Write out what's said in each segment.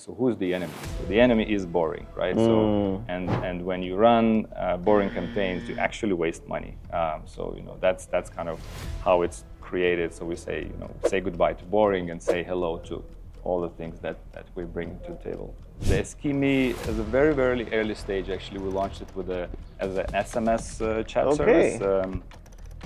So who's the enemy? So the enemy is boring, right? So and when you run boring campaigns, you actually waste money. So that's kind of how it's created. So we say say goodbye to boring and say hello to all the things that we bring to the table. The Eskimi is a very, very early stage. Actually, we launched it as an SMS chat service,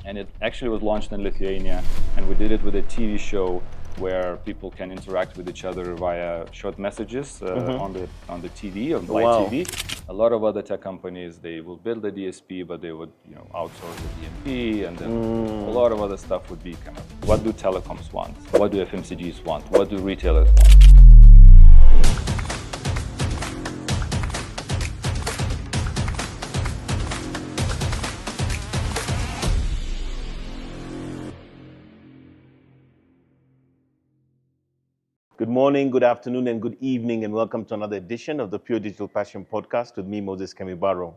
and it actually was launched in Lithuania. And we did it with a TV show where people can interact with each other via short messages on the TV, on live TV. A lot of other tech companies, they will build a DSP, but they would outsource the DMP, and then a lot of other stuff would be kind of what do telecoms want, what do FMCGs want, what do retailers want. Good morning, good afternoon, and good evening, and welcome to another edition of the Pure Digital Passion Podcast with me, Moses Kemibaro.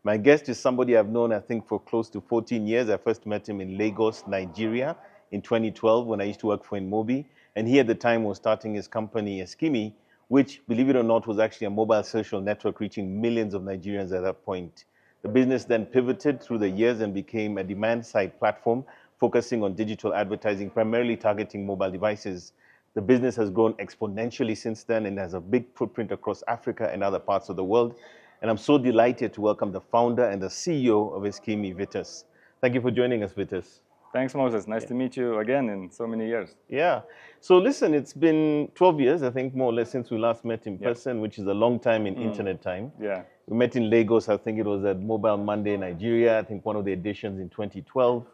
My guest is somebody I've known, I think, for close to 14 years. I first met him in Lagos, Nigeria in 2012 when I used to work for InMobi. And he at the time was starting his company, Eskimi, which, believe it or not, was actually a mobile social network reaching millions of Nigerians at that point. The business then pivoted through the years and became a demand-side platform focusing on digital advertising, primarily targeting mobile devices. The business has grown exponentially since then and has a big footprint across Africa and other parts of the world. And I'm so delighted to welcome the founder and the CEO of Eskimi, Vytas. Thank you for joining us, Vytas. Thanks, Moses. Nice to meet you again in so many years. Yeah. So listen, it's been 12 years, I think, more or less, since we last met in person, which is a long time in internet time. Yeah. We met in Lagos, I think it was at Mobile Monday, Nigeria, I think one of the editions in 2012.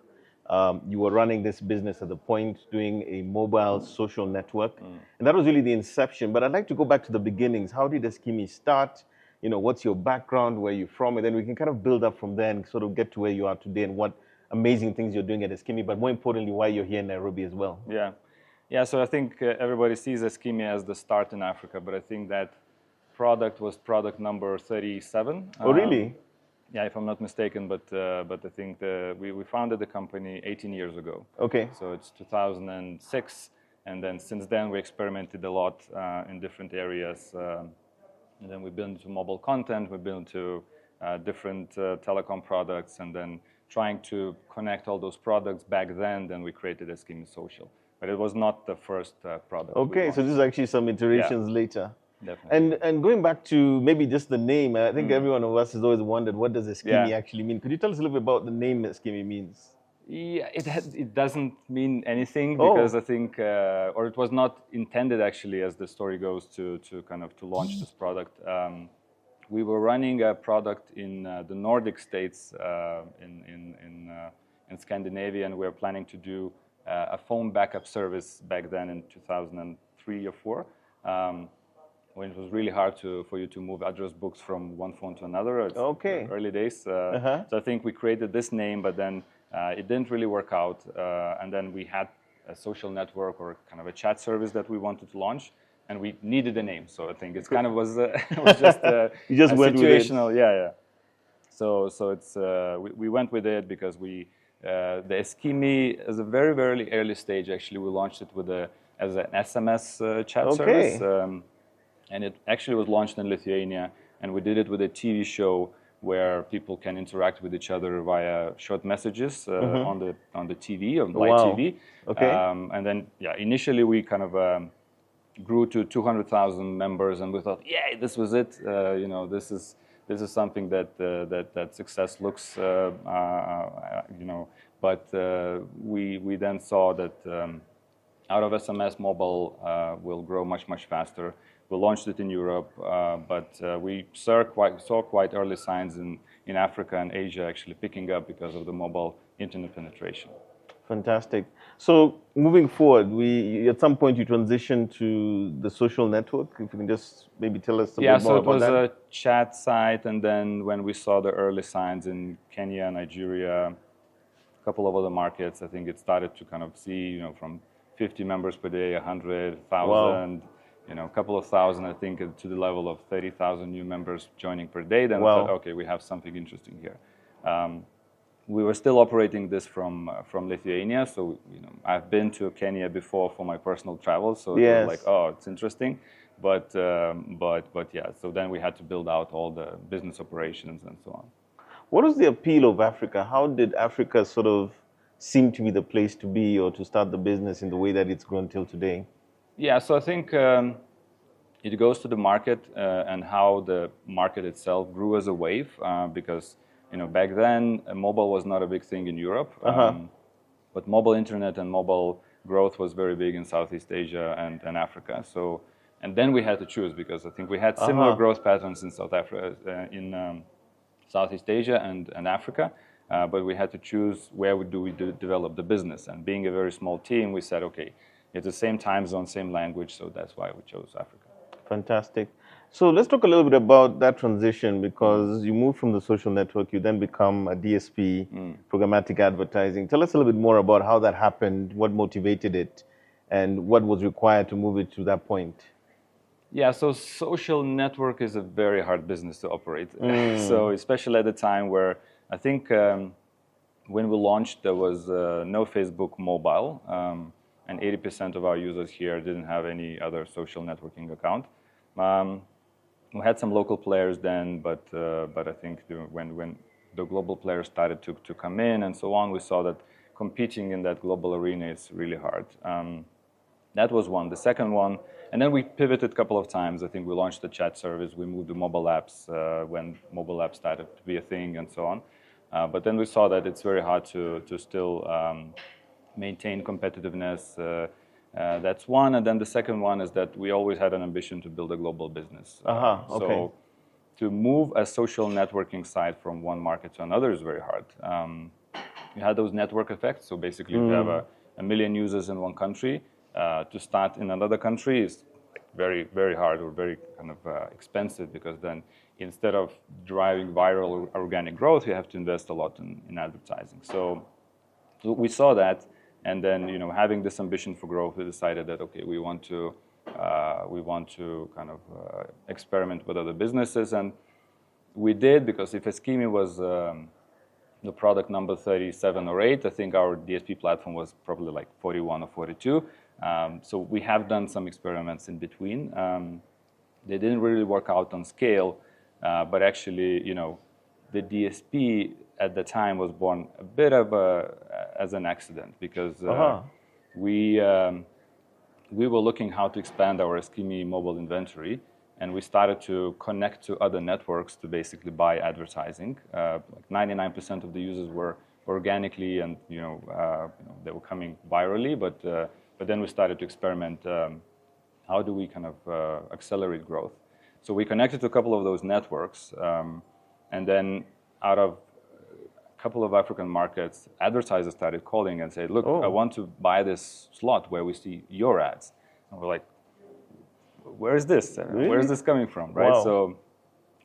You were running this business at the point, doing a mobile social network. And that was really the inception. But I'd like to go back to the beginnings. How did Eskimi start? What's your background? Where are you from? And then we can kind of build up from there and sort of get to where you are today and what amazing things you're doing at Eskimi, but more importantly, why you're here in Nairobi as well. Yeah. So I think everybody sees Eskimi as the start in Africa, but I think that product was product number 37. Oh, really? Yeah, if I'm not mistaken, but I think we founded the company 18 years ago. Okay. So it's 2006, and then since then we experimented a lot in different areas. And then we've been into mobile content, we've been into different telecom products, and then trying to connect all those products back then we created Eskimi Social. But it was not the first product. Okay, so this is actually some iterations later. Definitely. And going back to maybe just the name, I think every one of us has always wondered, what does Eskimi actually mean? Could you tell us a little bit about the name Eskimi means? Yeah, it doesn't mean anything because I think, or it was not intended actually, as the story goes, to launch this product. We were running a product in the Nordic states in Scandinavia, and we were planning to do a phone backup service back then in 2003 or 4. When it was really hard for you to move address books from one phone to another. It's early days. So I think we created this name, but then it didn't really work out. And then we had a social network or kind of a chat service that we wanted to launch, and we needed a name. So I think it kind of was, it was just you just went situational. With it. Yeah. So it's we went with it because the Eskimi is a very, very early stage. Actually, we launched it as an SMS chat service. And it actually was launched in Lithuania, and we did it with a TV show where people can interact with each other via short messages on the TV, on live TV. Okay. And then, initially we kind of grew to 200,000 members, and we thought, this was it. This is something that success looks, But we then saw that out of SMS, mobile will grow much faster. We launched it in Europe, but we saw quite early signs in Africa and Asia actually picking up because of the mobile internet penetration. Fantastic. So moving forward, at some point you transitioned to the social network. If you can just maybe tell us a bit more about that. Yeah, so it was a chat site, and then when we saw the early signs in Kenya, Nigeria, a couple of other markets, I think it started to kind of see, from 50 members per day, 100,000. A couple of thousand, I think, to the level of 30,000 new members joining per day. Then we thought, okay, we have something interesting here. We were still operating this from Lithuania, so I've been to Kenya before for my personal travels, so it was like, it's interesting. but yeah. So then we had to build out all the business operations and so on. What was the appeal of Africa? How did Africa sort of seem to be the place to be or to start the business in the way that it's grown till today? Yeah, so I think it goes to the market and how the market itself grew as a wave, because back then mobile was not a big thing in Europe, but mobile internet and mobile growth was very big in Southeast Asia and Africa. So, and then we had to choose, because I think we had similar growth patterns in Southeast Asia and Africa, but we had to choose where we develop the business. And being a very small team, we said, okay, it's the same time zone, same language, so that's why we chose Africa. Fantastic. So let's talk a little bit about that transition, because you moved from the social network, you then become a DSP, programmatic advertising. Tell us a little bit more about how that happened, what motivated it, and what was required to move it to that point. Yeah, so social network is a very hard business to operate. So especially at the time where I think when we launched, there was no Facebook mobile, and 80% of our users here didn't have any other social networking account. We had some local players then, but I think when the global players started to come in and so on, we saw that competing in that global arena is really hard. That was one. The second one, and then we pivoted a couple of times. I think we launched the chat service. We moved to mobile apps when mobile apps started to be a thing and so on. But then we saw that it's very hard to still maintain competitiveness. That's one. And then the second one is that we always had an ambition to build a global business. So to move a social networking site from one market to another is very hard. You had those network effects. So basically, if you have a million users in one country, to start in another country is very, very hard or very kind of expensive, because then instead of driving viral organic growth, you have to invest a lot in advertising. So we saw that, and then having this ambition for growth, we decided that okay, we want to kind of experiment with other businesses, and we did, because if Eskimi was the product number 37 or 8, I think our DSP platform was probably like 41 or 42. So we have done some experiments in between. They didn't really work out on scale, but actually, the DSP at the time was born a bit of as an accident, because we were looking how to expand our Eskimi mobile inventory, and we started to connect to other networks to basically buy advertising. Like 99% of the users were organically, and they were coming virally, but then we started to experiment, how do we kind of accelerate growth? So we connected to a couple of those networks, and then out of a couple of African markets, advertisers started calling and said, look, I want to buy this slot where we see your ads. And we're like, where is this? Really? Where is this coming from, right? Wow.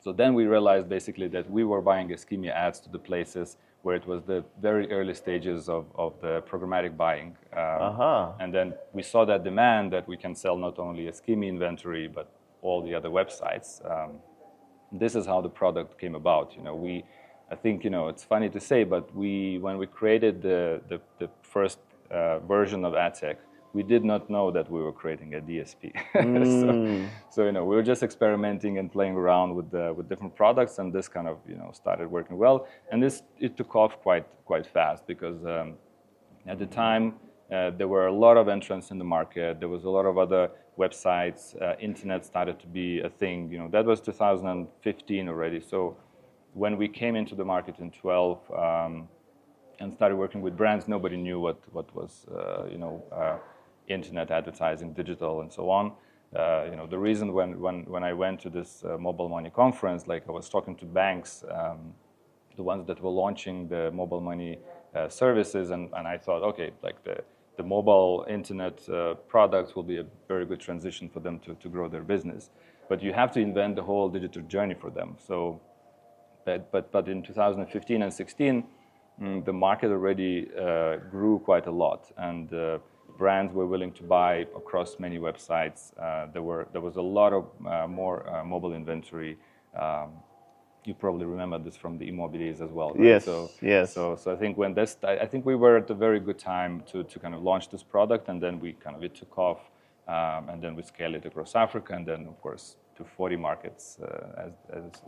So then we realized basically that we were buying Eskimi ads to the places where it was the very early stages of the programmatic buying. And then we saw that demand that we can sell not only Eskimi inventory, but all the other websites. This is how the product came about. I think, it's funny to say, but when we created the first version of AdTech, we did not know that we were creating a DSP. So we were just experimenting and playing around with different products, and this kind of started working well. And it took off quite fast, because at the time there were a lot of entrants in the market. There was a lot of other websites. Internet started to be a thing. That was 2015 already. So when we came into the market in 12 and started working with brands, nobody knew what was internet advertising, digital, and so on. The reason when I went to this mobile money conference, like I was talking to banks, the ones that were launching the mobile money services, and I thought, okay, like the mobile internet products will be a very good transition for them to grow their business. But you have to invent the whole digital journey for them. So, but in 2015 and 16, the market already grew quite a lot, and brands were willing to buy across many websites. There was a lot of more mobile inventory. You probably remember this from the InMobi days as well, right? Yes. So I think I think we were at a very good time to kind of launch this product, and then it took off and then we scale it across Africa, and then of course to 40 markets as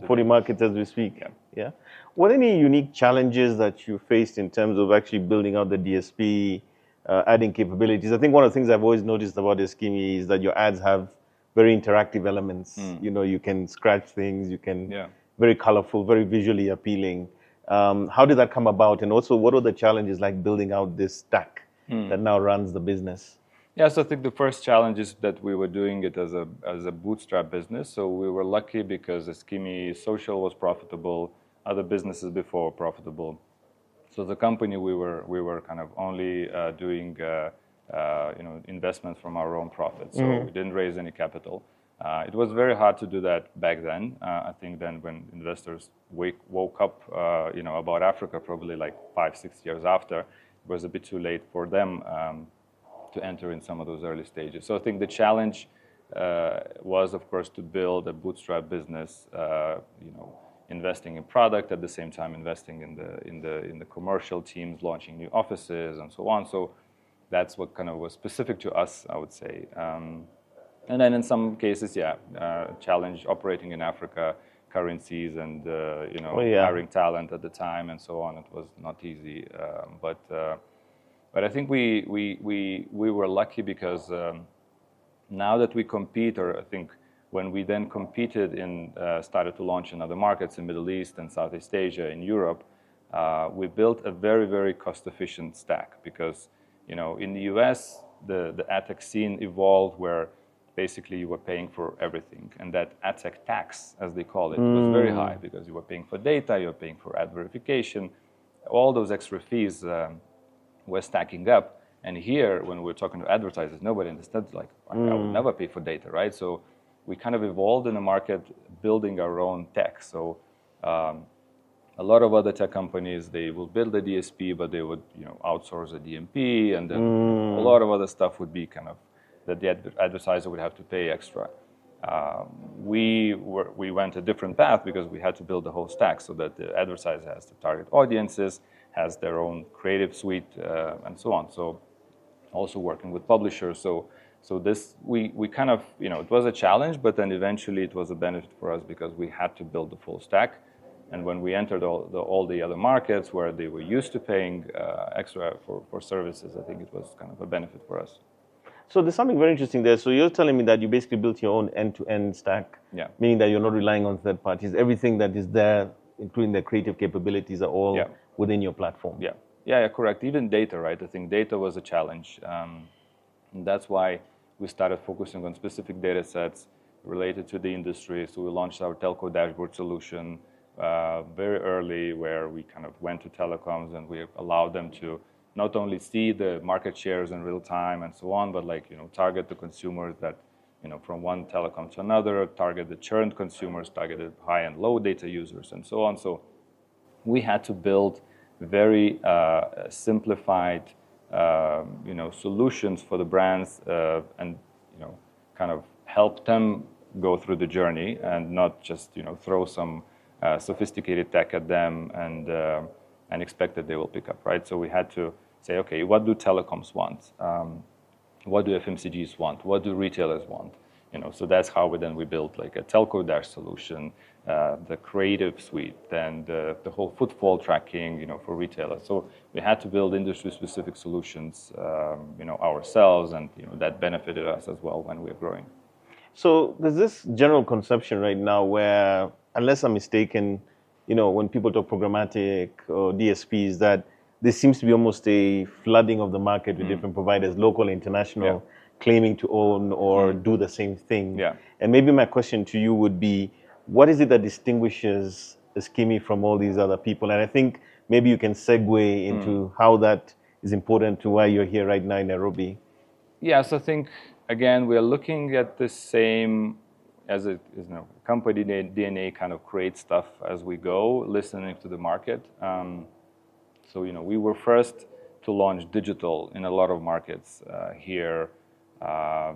40 markets as we speak. Yeah. Yeah. What any unique challenges that you faced in terms of actually building out the DSP, adding capabilities? I think one of the things I've always noticed about Eskimi is that your ads have very interactive elements. You know, you can scratch things, you can very colorful, very visually appealing. How did that come about? And also, what are the challenges like building out this stack that now runs the business? Yeah, so I think the first challenge is that we were doing it as a bootstrap business. So we were lucky because Eskimi social was profitable, other businesses before were profitable. So the company we were kind of only doing investments from our own profits. So we didn't raise any capital. It was very hard to do that back then. I think then when investors woke up, about Africa, probably like 5-6 years after, it was a bit too late for them to enter in some of those early stages. So I think the challenge was, of course, to build a bootstrap business, investing in product at the same time investing in the commercial teams, launching new offices and so on. So that's what kind of was specific to us, I would say. And then in some cases, challenge operating in Africa, currencies and hiring talent at the time and so on. It was not easy, but I think we were lucky because now that we compete, or I think when we then competed started to launch in other markets in Middle East and Southeast Asia, in Europe, we built a very, very cost-efficient stack because, in the US, the ad tech scene evolved where basically you were paying for everything. And that ad tech tax, as they call it, was very high because you were paying for data, you were paying for ad verification. All those extra fees were stacking up. And here, when we're talking to advertisers, nobody understands, like, I would never pay for data, right? So we kind of evolved in the market building our own tech. So a lot of other tech companies, they will build a DSP, but they would outsource a DMP, and then a lot of other stuff would be kind of that the advertiser would have to pay extra. We went a different path because we had to build the whole stack so that the advertiser has to target audiences, has their own creative suite, and so on. So also working with publishers. So this, we kind of, it was a challenge, but then eventually it was a benefit for us because we had to build the full stack. And when we entered all the other markets where they were used to paying extra for services, I think it was kind of a benefit for us. So there's something very interesting there. So you're telling me that you basically built your own end-to-end stack, meaning that you're not relying on third parties. Everything that is there, including the creative capabilities, are all within your platform. Yeah, correct. Even data, right? I think data was a challenge. And that's why we started focusing on specific data sets related to the industry. So we launched our telco dashboard solution very early, where we kind of went to telecoms and we allowed them to not only see the market shares in real time and so on, but target the consumers that, from one telecom to another, target the churned consumers, targeted high and low data users and so on. So we had to build very simplified, solutions for the brands and, kind of help them go through the journey and not just, throw some sophisticated tech at them and expect that they will pick up, right? So we had to say, okay, what do telecoms want? What do FMCGs want? What do retailers want? So that's how we built like a telco dash solution, the creative suite, and the whole footfall tracking, for retailers. So we had to build industry-specific solutions, ourselves, and that benefited us as well when we were growing. So there's this general conception right now where, unless I'm mistaken, when people talk programmatic or DSPs, that there seems to be almost a flooding of the market with different providers, local, international, claiming to own or do the same thing. And maybe my question to you would be, what is it that distinguishes Eskimi from all these other people? And I think maybe you can segue into how that is important to why you're here right now in Nairobi. Yes, I think, again, we are looking at the same as a company DNA, kind of create stuff as we go, listening to the market. So, we were first to launch digital in a lot of markets here,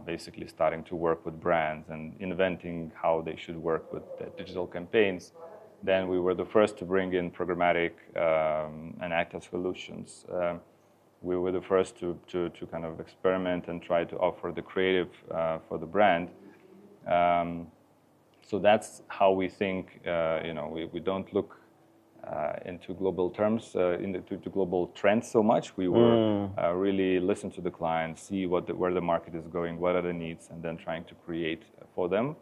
basically starting to work with brands and inventing how they should work with the digital campaigns. Then we were the first to bring in programmatic and active solutions. we were the first to kind of experiment and try to offer the creative for the brand. So that's how we think. We don't look into global terms, into global trends so much. We were really listen to the clients, see where the market is going, what are the needs, and then trying to create for them.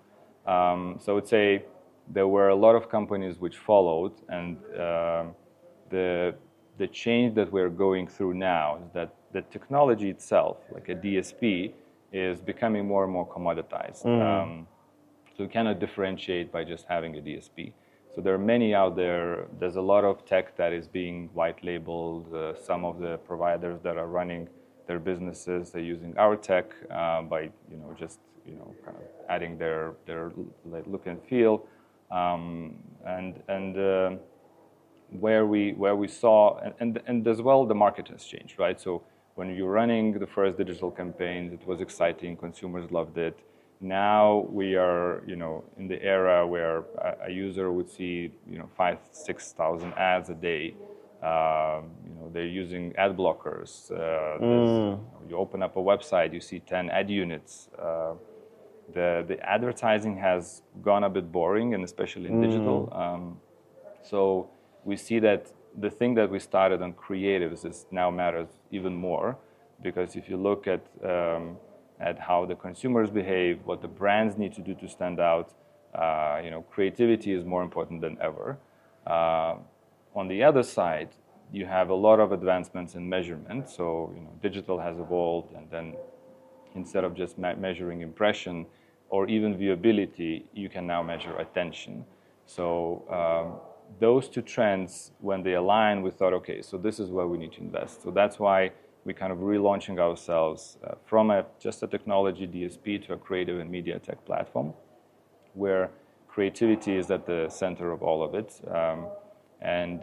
So I would say there were a lot of companies which followed, and the change that we're going through now is that the technology itself, like a DSP, is becoming more and more commoditized. So you cannot differentiate by just having a DSP. So there are many out there. There's a lot of tech that is being white labeled. Some of the providers that are running their businesses, they're using our tech by just kind of adding their look and feel. Where we saw and as well the market has changed, right? So when you're running the first digital campaigns, it was exciting, consumers loved it. Now we are in the era where a user would see 5,000-6,000 ads a day. They're using ad blockers. You open up a website, you see 10 ad units. The advertising has gone a bit boring, and especially in digital. So we see that the thing that we started on creatives is now matters even more, because if you look at how the consumers behave, what the brands need to do to stand out, creativity is more important than ever. On the other side, you have a lot of advancements in measurement. So digital has evolved, and then instead of just measuring impression or even viewability, you can now measure attention. So those two trends, when they align, we thought, okay, so this is where we need to invest. So that's why we're kind of relaunching ourselves from just a technology DSP to a creative and media tech platform, where creativity is at the center of all of it. And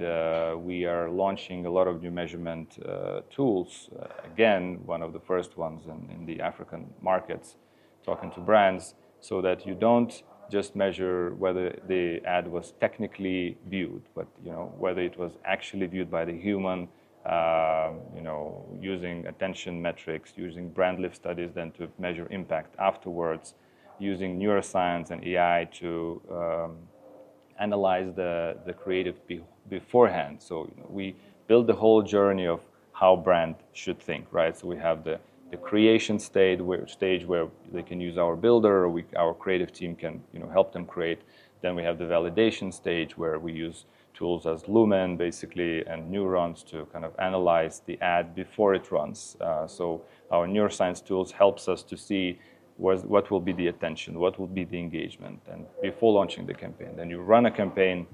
we are launching a lot of new measurement tools. Again, one of the first ones in the African markets, talking to brands, so that you don't just measure whether the ad was technically viewed, but whether it was actually viewed by the human, using attention metrics, using brand lift studies, then to measure impact afterwards, using neuroscience and AI to analyze the creative beforehand. So we build the whole journey of how brand should think, right? So we have the creation stage where they can use our builder, or our creative team can help them create. Then we have the validation stage where we use tools as Lumen, basically, and neurons to kind of analyze the ad before it runs. So our neuroscience tools helps us to see what will be the attention, what will be the engagement, and before launching the campaign. Then you run a campaign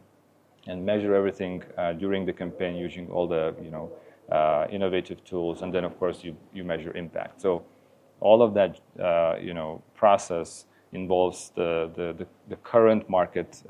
and measure everything during the campaign using all the innovative tools, and then of course you measure impact. So all of that process involves the current market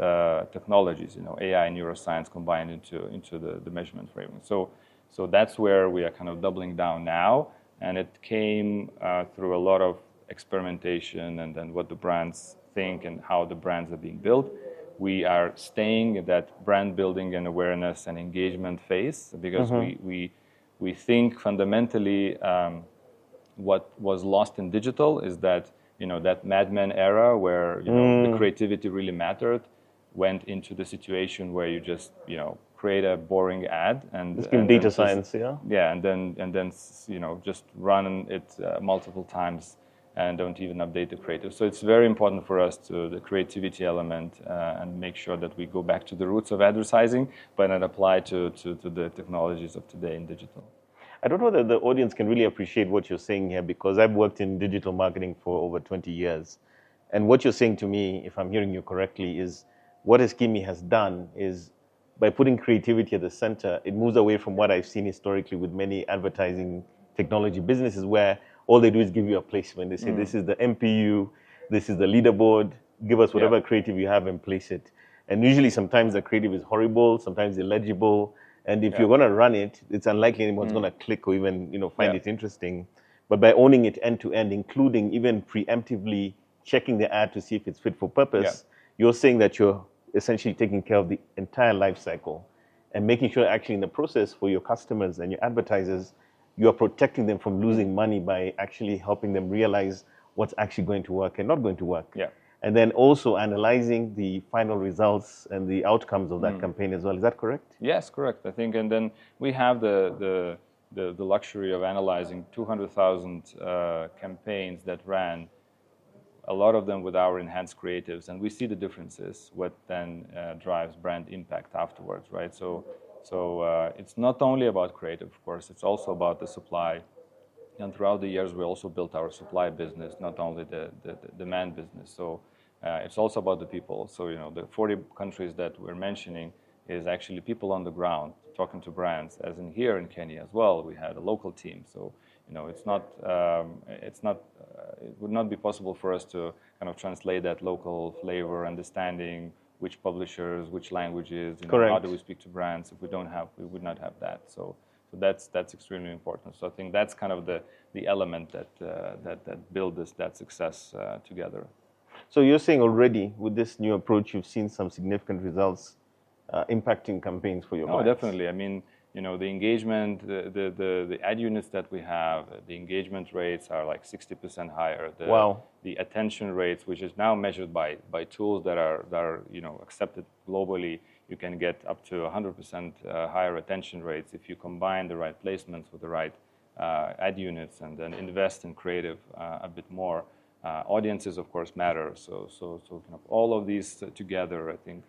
technologies, AI and neuroscience combined into the measurement framework. So that's where we are kind of doubling down now, and it came through a lot of experimentation and then what the brands think and how the brands are being built. We are staying in that brand building and awareness and engagement phase, because we think fundamentally what was lost in digital is that that Mad Men era where the creativity really mattered went into the situation where you just create a boring ad and data science, and then just run it multiple times and don't even update the creative. So it's very important for us to the creativity element and make sure that we go back to the roots of advertising, but then apply to the technologies of today in digital. I don't know that the audience can really appreciate what you're saying here, because I've worked in digital marketing for over 20 years. And what you're saying to me, if I'm hearing you correctly, is what Eskimi has done is by putting creativity at the center, it moves away from what I've seen historically with many advertising technology businesses where all they do is give you a placement. They say, this is the MPU, this is the leaderboard, give us whatever creative you have and place it. And usually sometimes the creative is horrible, sometimes illegible. And if you're going to run it, it's unlikely anyone's going to click or even find it interesting. But by owning it end to end, including even preemptively checking the ad to see if it's fit for purpose, you're saying that you're essentially taking care of the entire life cycle and making sure actually in the process for your customers and your advertisers, you are protecting them from losing money by actually helping them realize what's actually going to work and not going to work. Yeah. And then also analyzing the final results and the outcomes of that campaign as well. Is that correct? Yes, correct. I think, and then we have the luxury of analyzing 200,000 campaigns that ran, a lot of them with our enhanced creatives, and we see the differences, what then drives brand impact afterwards, right? So it's not only about creative, of course, it's also about the supply. And throughout the years, we also built our supply business, not only the demand business. So it's also about the people. So, the 40 countries that we're mentioning is actually people on the ground talking to brands, as in here in Kenya as well. We had a local team. So, it would not be possible for us to kind of translate that local flavor, understanding which publishers, which languages, how do we speak to brands. If we would not have that. So that's extremely important. So I think that's kind of the element that build that success together. So you're saying already with this new approach, you've seen some significant results impacting campaigns for your brands? Oh, definitely. I mean, the engagement, the ad units that we have, the engagement rates are like 60% higher. Wow. The attention rates, which is now measured by tools that are accepted globally, you can get up to 100% higher attention rates if you combine the right placements with the right ad units and then invest in creative a bit more. Audiences, of course, matter. So kind of all of these together, I think,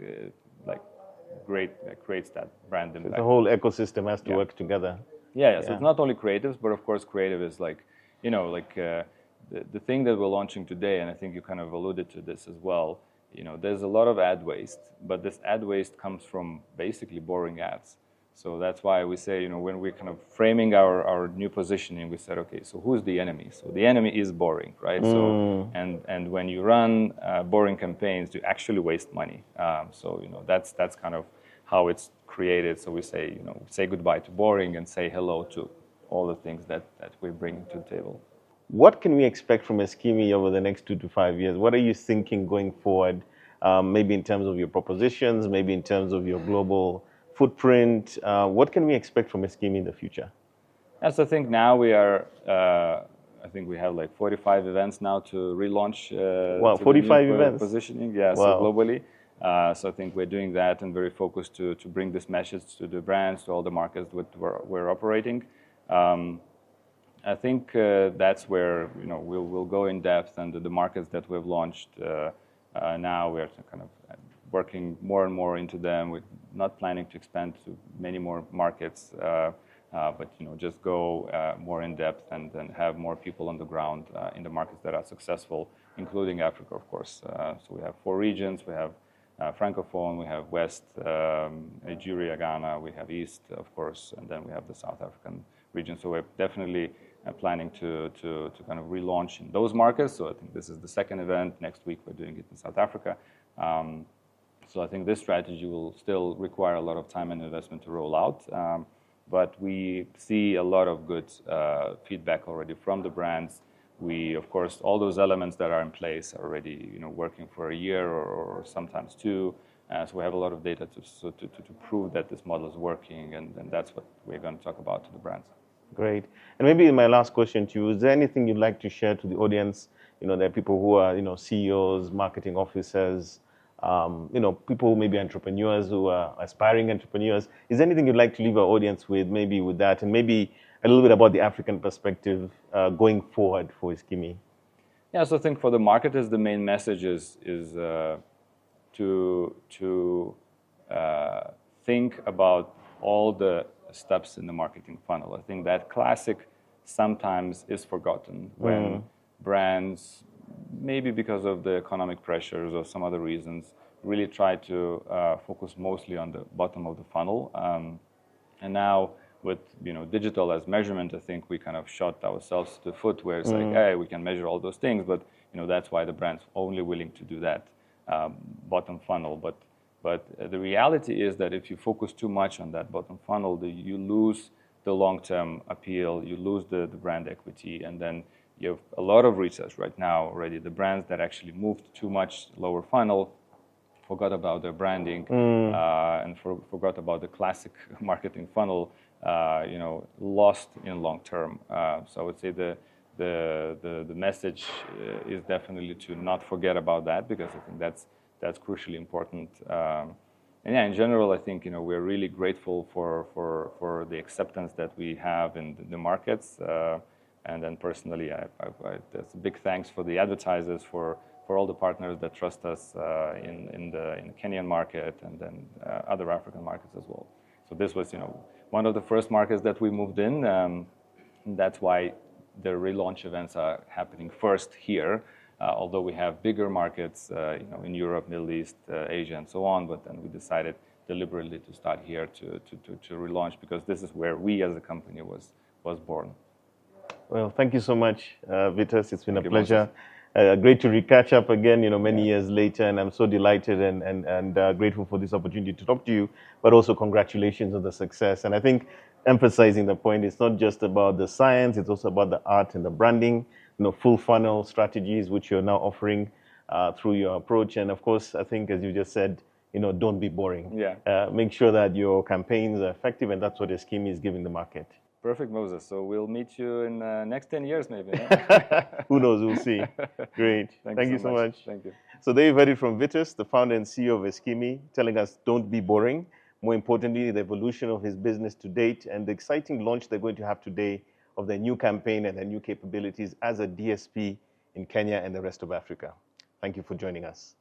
creates that brand impact. The whole ecosystem has to work together. Yeah. So it's not only creatives, but of course, creative is the thing that we're launching today, and I think you kind of alluded to this as well. There's a lot of ad waste, but this ad waste comes from basically boring ads. So that's why we say, when we're kind of framing our new positioning, we said, okay, so who's the enemy? So the enemy is boring, right? So and when you run boring campaigns, you actually waste money. So that's kind of how it's created. So we say, say goodbye to boring and say hello to all the things that we're bringing to the table. What can we expect from Eskimi over the next 2 to 5 years? What are you thinking going forward? Maybe in terms of your propositions, maybe in terms of your global footprint. What can we expect from Eskimi in the future? Yes, I think now we are, I think we have like 45 events now to relaunch. Wow, 45 events? Positioning, yeah, wow. So globally. So I think we're doing that and very focused to bring this message to the brands, to all the markets that we're operating. I think that's where, we'll go in depth, and the markets that we've launched now, we're kind of working more and more into them. We're not planning to expand to many more markets, but just go more in depth and have more people on the ground in the markets that are successful, including Africa, of course. So we have 4 regions. We have Francophone, we have West, Nigeria, Ghana, we have East, of course, and then we have the South African region. So we're definitely planning to kind of relaunch in those markets. So I think this is the second event. Next week we're doing it in South Africa. So I think this strategy will still require a lot of time and investment to roll out. But we see a lot of good feedback already from the brands. We, of course, all those elements that are in place are already, working for a year or sometimes 2. So we have a lot of data to prove that this model is working, and that's what we're going to talk about to the brands. Great. And maybe my last question to you, is there anything you'd like to share to the audience? There are people who are, CEOs, marketing officers, people who may be entrepreneurs, who are aspiring entrepreneurs. Is there anything you'd like to leave our audience with, maybe with that, and maybe a little bit about the African perspective going forward for Eskimi? Yeah, so I think for the marketers, the main message is to think about all the steps in the marketing funnel. I think that classic sometimes is forgotten when brands, maybe because of the economic pressures or some other reasons, really try to focus mostly on the bottom of the funnel. And now with digital as measurement, I think we kind of shot ourselves to the foot where it's like, hey, we can measure all those things, but that's why the brand's only willing to do that bottom funnel. But the reality is that if you focus too much on that bottom funnel, you lose the long-term appeal, you lose the brand equity, and then you have a lot of research right now already. The brands that actually moved too much lower funnel forgot about their branding and forgot about the classic marketing funnel. lost in long term. So I would say the message is definitely to not forget about that, because I think that's crucially important. And yeah, in general, I think we're really grateful for the acceptance that we have in the markets. And then personally, there's a big thanks for the advertisers, for all the partners that trust us in the Kenyan market, and then other African markets as well. So this was one of the first markets that we moved in. That's why the relaunch events are happening first here. Although we have bigger markets, in Europe, Middle East, Asia, and so on, but then we decided deliberately to start here to relaunch, because this is where we as a company was born. Well, thank you so much, Vytas. It's been a pleasure. Great to catch up again, many years later, and I'm so delighted and grateful for this opportunity to talk to you, but also congratulations on the success. And I think emphasizing the point, it's not just about the science, it's also about the art and the branding, full funnel strategies, which you're now offering through your approach. And of course, I think, as you just said, don't be boring. Yeah. Make sure that your campaigns are effective, and that's what Eskimi is giving the market. Perfect, Moses. So we'll meet you in the next 10 years, maybe. Who knows? We'll see. Great. Thank you so much. Thank you. So there you've heard it from Vytas, the founder and CEO of Eskimi, telling us don't be boring. More importantly, the evolution of his business to date, and the exciting launch they're going to have today of their new campaign and their new capabilities as a DSP in Kenya and the rest of Africa. Thank you for joining us.